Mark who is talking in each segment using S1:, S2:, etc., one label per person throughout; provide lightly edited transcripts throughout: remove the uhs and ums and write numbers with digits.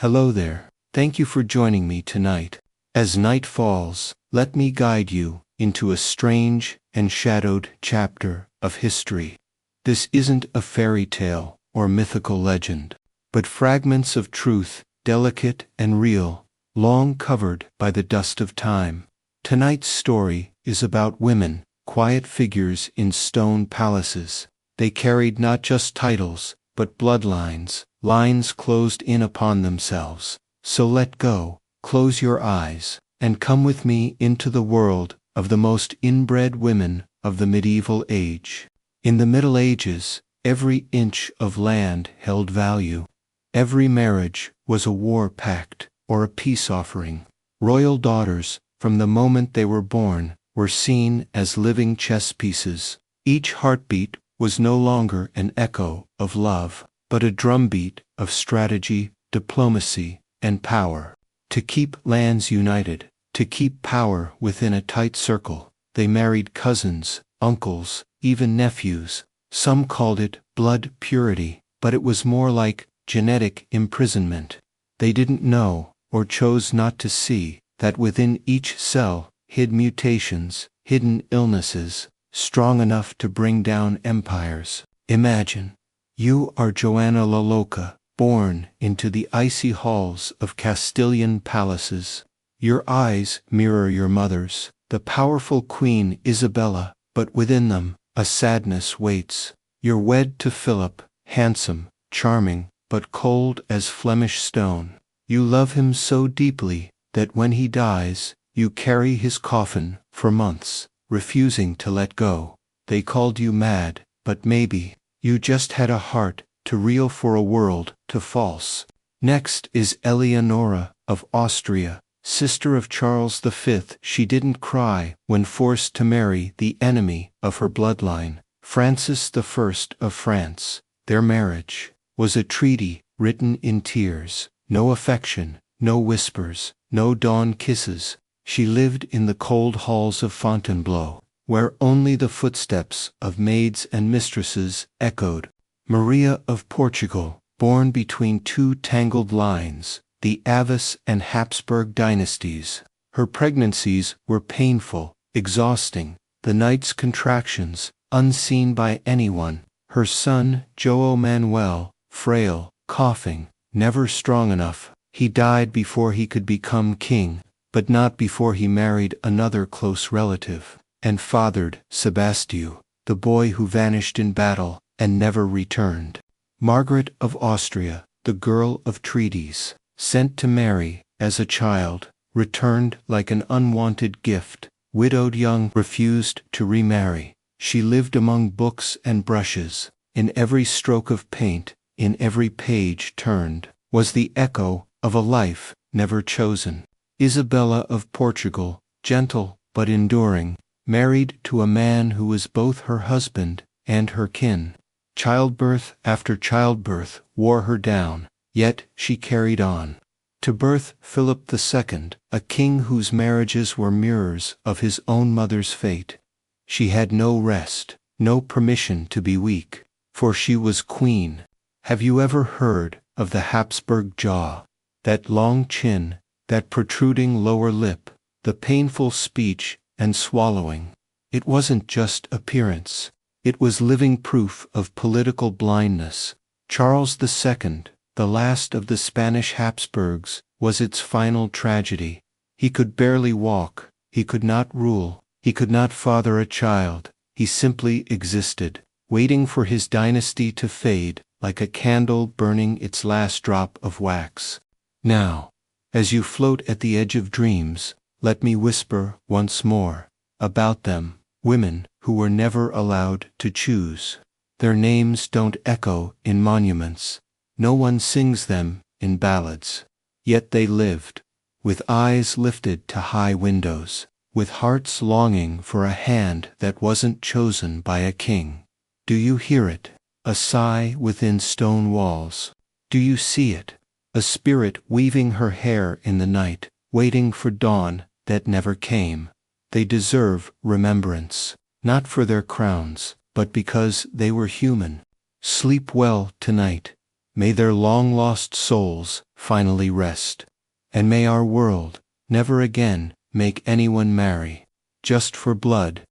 S1: Hello there. Thank you for joining me tonight. As night falls, let me guide you into a strange and shadowed chapter of history. This isn't a fairy tale or mythical legend, but fragments of truth, delicate and real, long covered by the dust of time. Tonight's story is about women, quiet figures in stone palaces. They carried not just titles, but bloodlines, lines closed in upon themselves. So let go, close your eyes, and come with me into the world of the most inbred women of the medieval age. In the Middle Ages, every inch of land held value. Every marriage was a war pact or a peace offering. Royal daughters, from the moment they were born, were seen as living chess pieces. Each heartbeat was no longer an echo of love, but a drumbeat of strategy, diplomacy, and power. To keep lands united, to keep power within a tight circle, they married cousins, uncles, even nephews. Some called it blood purity, but it was more like genetic imprisonment. They didn't know, or chose not to see, that within each cell hid mutations, hidden illnesses, strong enough to bring down empires. Imagine, you are Joanna La Loca, born into the icy halls of Castilian palaces. Your eyes mirror your mother's, the powerful Queen Isabella, but within them, a sadness waits. You're wed to Philip, handsome, charming, but cold as Flemish stone. You love him so deeply that when he dies, you carry his coffin for months, refusing to let go. They called you mad, but maybe you just had a heart too real for a world too false. Next is Eleonora of Austria, sister of Charles V. She didn't cry when forced to marry the enemy of her bloodline, Francis I of France. Their marriage was a treaty written in tears. No affection, no whispers, no dawn kisses. She lived in the cold halls of Fontainebleau, where only the footsteps of maids and mistresses echoed. Maria of Portugal, born between two tangled lines, the Avis and Habsburg dynasties. Her pregnancies were painful, exhausting, the night's contractions, unseen by anyone. Her son, João Manuel, frail, coughing, never strong enough. He died before he could become king, but not before he married another close relative, and fathered Sebastio, the boy who vanished in battle and never returned. Margaret of Austria, the girl of treaties, sent to marry as a child, returned like an unwanted gift. Widowed young, refused to remarry. She lived among books and brushes. In every stroke of paint, in every page turned, was the echo of a life never chosen. Isabella of Portugal, gentle but enduring, married to a man who was both her husband and her kin. Childbirth after childbirth wore her down, yet she carried on. To birth Philip II, a king whose marriages were mirrors of his own mother's fate. She had no rest, no permission to be weak, for she was queen. Have you ever heard of the Habsburg jaw? That long chin, that protruding lower lip, the painful speech and swallowing. It wasn't just appearance. It was living proof of political blindness. Charles II, the last of the Spanish Habsburgs, was its final tragedy. He could barely walk, he could not rule, he could not father a child. He simply existed, waiting for his dynasty to fade, like a candle burning its last drop of wax. Now, as you float at the edge of dreams, let me whisper once more about them, women who were never allowed to choose. Their names don't echo in monuments. No one sings them in ballads. Yet they lived, with eyes lifted to high windows, with hearts longing for a hand that wasn't chosen by a king. Do you hear it? A sigh within stone walls. Do you see it? A spirit weaving her hair in the night, waiting for dawn that never came. They deserve remembrance, not for their crowns, but because they were human. Sleep well tonight. May their long-lost souls finally rest. And may our world never again make anyone marry just for blood.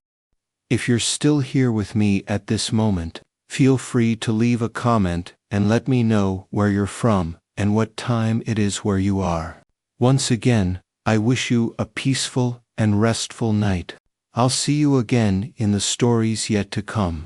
S1: If you're still here with me at this moment, feel free to leave a comment and let me know where you're from and what time it is where you are. Once again, I wish you a peaceful and restful night. I'll see you again in the stories yet to come.